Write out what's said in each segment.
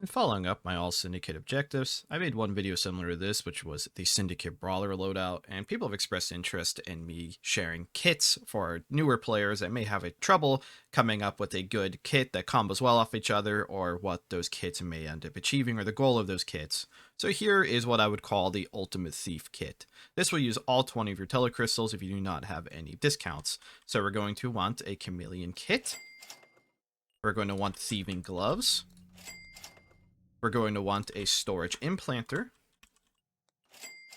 And following up my all Syndicate objectives, I made one video similar to this, which was the Syndicate Brawler loadout, and people have expressed interest in me sharing kits for newer players that may have a trouble coming up with a good kit that combos well off each other, or what those kits may end up achieving, or the goal of those kits. So here is what I would call the Ultimate Thief kit. This will use all 20 of your telecrystals if you do not have any discounts. So we're going to want a Chameleon kit. We're going to want Thieving Gloves. We're going to want a storage implanter.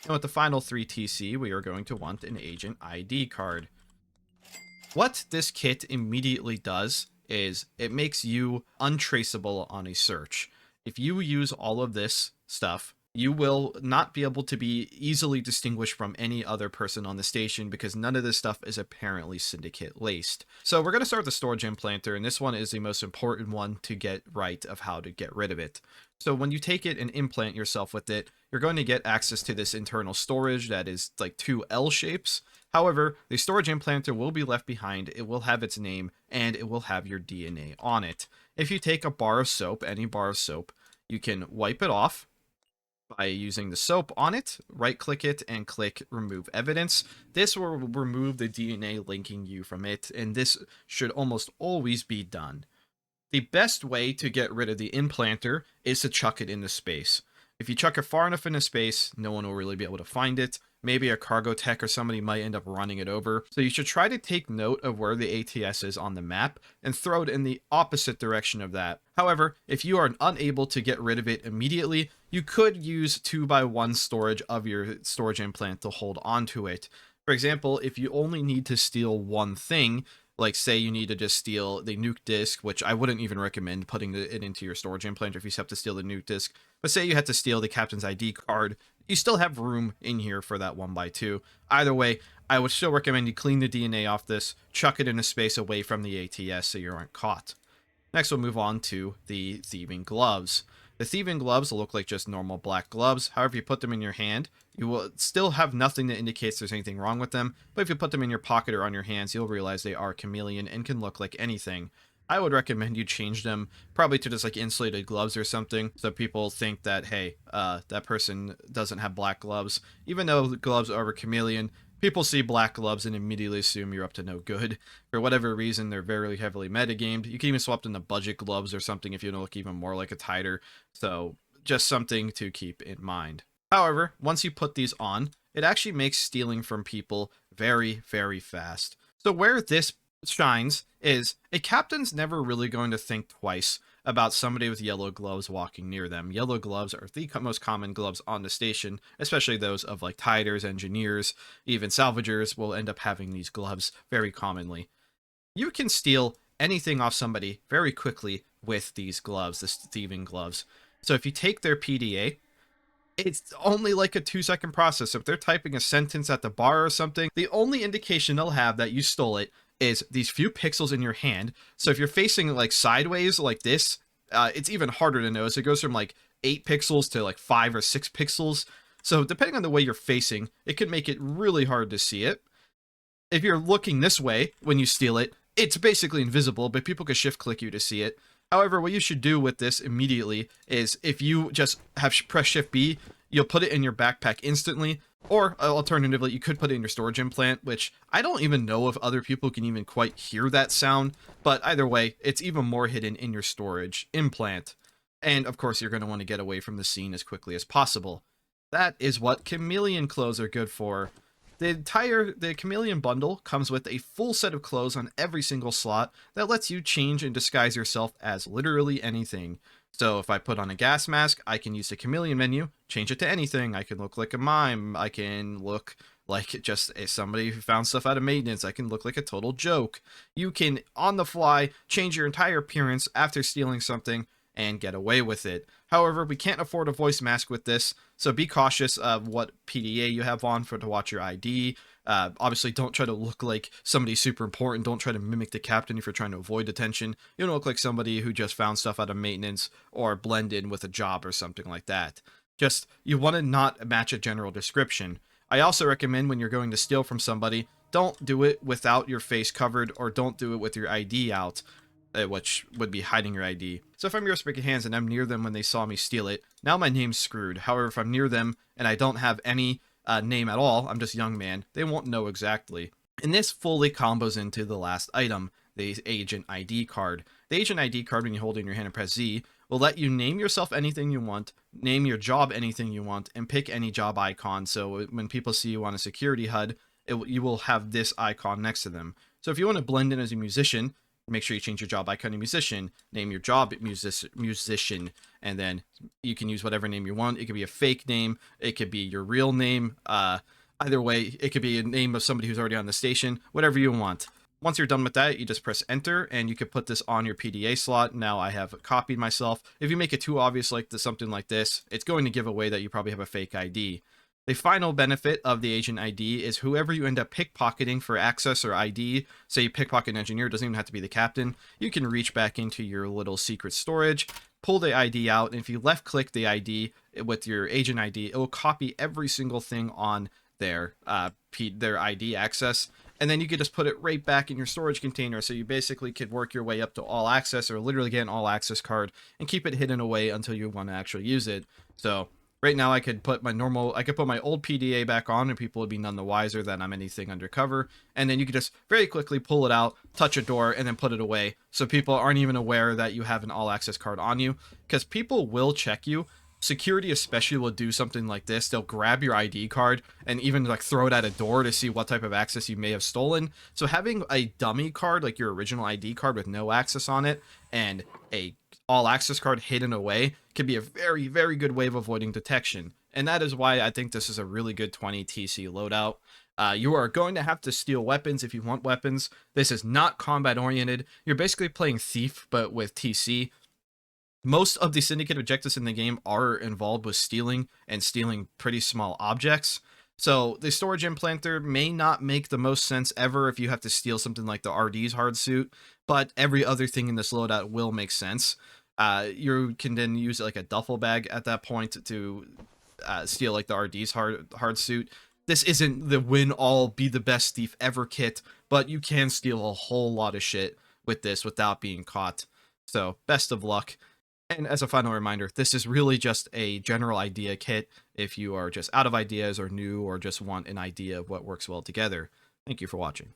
And with the final 3 TC, we are going to want an agent ID card. What this kit immediately does is it makes you untraceable on a search. If you use all of this stuff, you will not be able to be easily distinguished from any other person on the station because none of this stuff is apparently Syndicate laced. So we're going to start with the storage implanter, and this one is the most important one to get right of how to get rid of it. So when you take it and implant yourself with it, you're going to get access to this internal storage that is like 2 L shapes. However, the storage implanter will be left behind, it will have its name, and it will have your DNA on it. If you take a bar of soap, any bar of soap, you can wipe it off by using the soap on it, right click it and click remove evidence. This will remove the DNA linking you from it, and this should almost always be done. The best way to get rid of the implanter is to chuck it into space. If you chuck it far enough into space, no one will really be able to find it. Maybe a cargo tech or somebody might end up running it over. So you should try to take note of where the ATS is on the map and throw it in the opposite direction of that. However, if you are unable to get rid of it immediately, you could use 2x1 storage of your storage implant to hold onto it. For example, if you only need to steal one thing, like say you need to just steal the nuke disc, which I wouldn't even recommend putting it into your storage implant if you have to steal the nuke disc. But say you had to steal the captain's ID card, you still have room in here for that 1x2. Either way, I would still recommend you clean the DNA off this, chuck it into space away from the ATS so you aren't caught. Next, we'll move on to the Thieving Gloves. The Thieving Gloves will look like just normal black gloves. However, you put them in your hand, you will still have nothing that indicates there's anything wrong with them, but if you put them in your pocket or on your hands, you'll realize they are chameleon and can look like anything. I would recommend you change them probably to just like insulated gloves or something, so people think that, hey, that person doesn't have black gloves. Even though the gloves are a chameleon, people see black gloves and immediately assume you're up to no good. For whatever reason, they're very heavily metagamed. You can even swap them to budget gloves or something if you want to look even more like a tighter. So just something to keep in mind. However, once you put these on, it actually makes stealing from people very, very fast. So where this shines is a captain's never really going to think twice about somebody with yellow gloves walking near them. Yellow gloves are the most common gloves on the station, especially those of like tiders, engineers, even salvagers will end up having these gloves very commonly. You can steal anything off somebody very quickly with these gloves, the thieving gloves. So if you take their PDA, it's only like a 2-second process. If they're typing a sentence at the bar or something, the only indication they'll have that you stole it is these few pixels in your hand. So if you're facing like sideways like this, it's even harder to notice. It goes from like 8 pixels to like 5 or 6 pixels. So depending on the way you're facing, it could make it really hard to see it. If you're looking this way when you steal it, it's basically invisible, but people can shift click you to see it. However, what you should do with this immediately is if you just have press shift B, you'll put it in your backpack instantly. Or alternatively, you could put it in your storage implant, which I don't even know if other people can even quite hear that sound. But either way, it's even more hidden in your storage implant. And of course, you're going to want to get away from the scene as quickly as possible. That is what Chameleon Clothes are good for. The Chameleon bundle comes with a full set of clothes on every single slot that lets you change and disguise yourself as literally anything. So if I put on a gas mask, I can use the Chameleon menu, change it to anything. I can look like a mime. I can look like just somebody who found stuff out of maintenance. I can look like a total joke. You can, on the fly, change your entire appearance after stealing something and get away with it. However, we can't afford a voice mask with this, so be cautious of what PDA you have on to watch your ID. Obviously, don't try to look like somebody super important. Don't try to mimic the captain if you're trying to avoid detention. You don't look like somebody who just found stuff out of maintenance or blend in with a job or something like that. Just, you want to not match a general description. I also recommend when you're going to steal from somebody, don't do it without your face covered or don't do it with your ID out. which would be hiding your ID. So if I'm Your Spiky Hands and I'm near them when they saw me steal it, now my name's screwed. However, if I'm near them and I don't have any name at all, I'm just Young Man, they won't know exactly. And this fully combos into the last item, the Agent ID card. The Agent ID card, when you hold it in your hand and press Z, will let you name yourself anything you want, name your job anything you want, and pick any job icon. So when people see you on a security HUD, you will have this icon next to them. So if you want to blend in as a musician, make sure you change your job icon to musician, name your job musician, and then you can use whatever name you want. It could be a fake name, it could be your real name. Either way, it could be a name of somebody who's already on the station, whatever you want. Once you're done with that, you just press enter, and you can put this on your PDA slot. Now I have copied myself. If you make it too obvious like this, something like this, it's going to give away that you probably have a fake ID. The final benefit of the Agent ID is whoever you end up pickpocketing for access or ID, say you pickpocket an engineer, doesn't even have to be the captain, you can reach back into your little secret storage, pull the ID out, and if you left click the ID with your Agent ID, it will copy every single thing on their ID access, and then you could just put it right back in your storage container. So you basically could work your way up to all access, or literally get an all access card and keep it hidden away until you want to actually use it. So right now I could put my old PDA back on, and people would be none the wiser that I'm anything undercover. And then you could just very quickly pull it out, touch a door, and then put it away. So people aren't even aware that you have an all access card on you, because people will check you. Security especially will do something like this. They'll grab your ID card and even like throw it at a door to see what type of access you may have stolen. So having a dummy card, like your original ID card with no access on it, and a all access card hidden away, can be a very, very good way of avoiding detection. And that is why I think this is a really good 20 TC loadout. You are going to have to steal weapons if you want weapons. This is not combat oriented. You're basically playing Thief, but with TC. Most of the Syndicate objectives in the game are involved with stealing, and stealing pretty small objects. So the storage implanter may not make the most sense ever if you have to steal something like the RD's hard suit, but every other thing in this loadout will make sense. You can then use like a duffel bag at that point to steal like the RD's hard suit. This isn't the win all, be the best thief ever kit, but you can steal a whole lot of shit with this without being caught. So best of luck. And as a final reminder, this is really just a general idea kit if you are just out of ideas or new or just want an idea of what works well together. Thank you for watching.